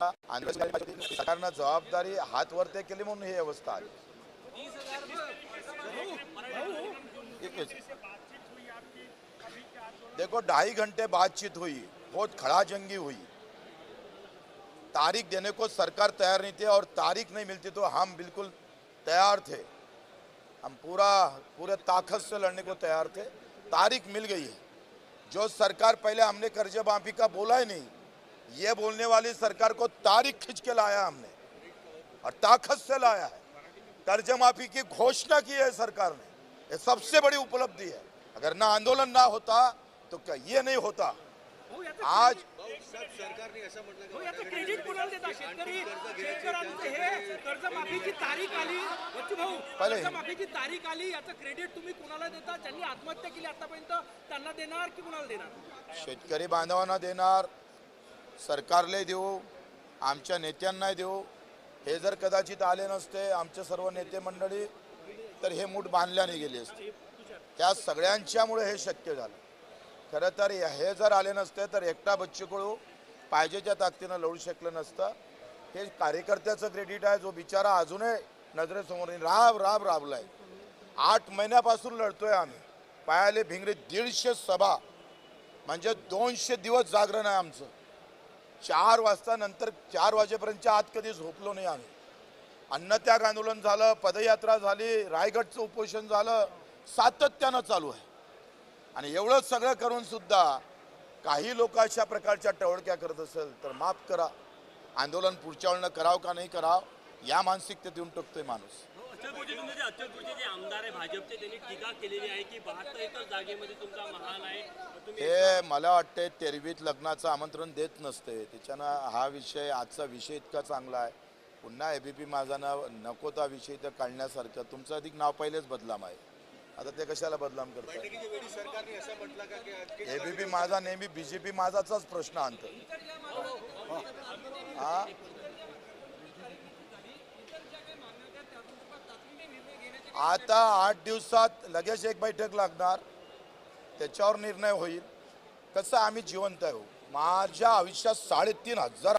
होता. सरकारनं जबाबदारी हात वरते केली म्हणून ही अवस्था आली. देखो 2.5 घंटे बातचीत हुई, बहुत खड़ा जंगी हुई. तारीख देने को सरकार तैयार नहीं थी और तारीख नहीं मिलती तो हम बिल्कुल तैयार थे. हम पूरे ताकत से लड़ने को तैयार थे. तारीख मिल गई है. जो सरकार पहले हमने कर्ज माफी का बोला ही नहीं, ये बोलने वाली सरकार को तारीख खींच के लाया हमने और ताकत से लाया है. कर्ज माफी की घोषणा की है सरकार ने. ये सबसे बड़ी उपलब्धि है. अगर ना आंदोलन ना होता तो क्या ये नहीं होता. आज सरकारने असं म्हटलं हो, याचं क्रेडिट कोणाला देता? शेतकऱ्यांचं हे कर्जमाफीची तारीख आली, बच्चू भाऊ, कर्जमाफीची तारीख आली, याचं क्रेडिट तुम्ही कोणाला देता? ज्यांनी आत्महत्या केली आतापर्यंत त्यांना देणार की कोणाला देणार? शेतकरी बांधवांना देणार, सरकारला देऊ, आमच्या नेत्यांना देऊ. हे जर कदाचित आले नसते आमचे सर्व नेते मंडळी तर हे मूठ बांधल्या नाही गेली असते. त्या सगळ्यांच्यामुळे हे शक्य झालं. खरं तर हे जर आले नसते तर एकटा बच्चू कडू पाहिजे त्या ताकदीनं लढू शकलं नसतं. हे कार्यकर्त्याचं क्रेडिट आहे जो बिचारा अजूनही नजरेसमोर राबलाय. 8 महिन्यापासून लढतोय आम्ही. पायाले भिंगरी 150 सभा म्हणजे 200 दिवस जागरण आहे आमचं. 4 वाजता नंतर 4 वाजेपर्यंतच्या आत कधी झोपलो नाही आम्ही. अन्नत्याग आंदोलन झालं, पदयात्रा झाली, रायगडचं उपोषण झालं, सातत्यानं चालू आहे. आणि एवढं सगळं करून सुद्धा काही लोक अशा प्रकारच्या टवळक्या करत असेल तर माफ करा. आंदोलन पुढच्या वेळेला करावं का नाही करावं या मानसिकतेत येऊन टकतोय माणूस. अचलपूरचे जे आमदार आहे भाजपचे त्यांनी टीका केलेली आहे की 72 जागेमध्ये तुमचा महाल आहे. हे मला वाटते तेरवीत लग्नाचं आमंत्रण देत नसते. त्याच्यानं हा विषय आजचा विषय इतका चांगला आहे. पुन्हा एबीपी माझानं नको त्या विषय तर काढण्यासारखं. तुमचं अधिक नाव पहिलेच बदलाम आहे. आता ते कशाला बदनाम करतात? एबीपी माझा नेहमी बीजेपी माझाचाच प्रश्न आणतो. आता 8 दिवसात लगेच एक बैठक लागणार, त्याच्यावर निर्णय होईल. कसं आम्ही जिवंत आहे. माझ्या आयुष्यात 3,500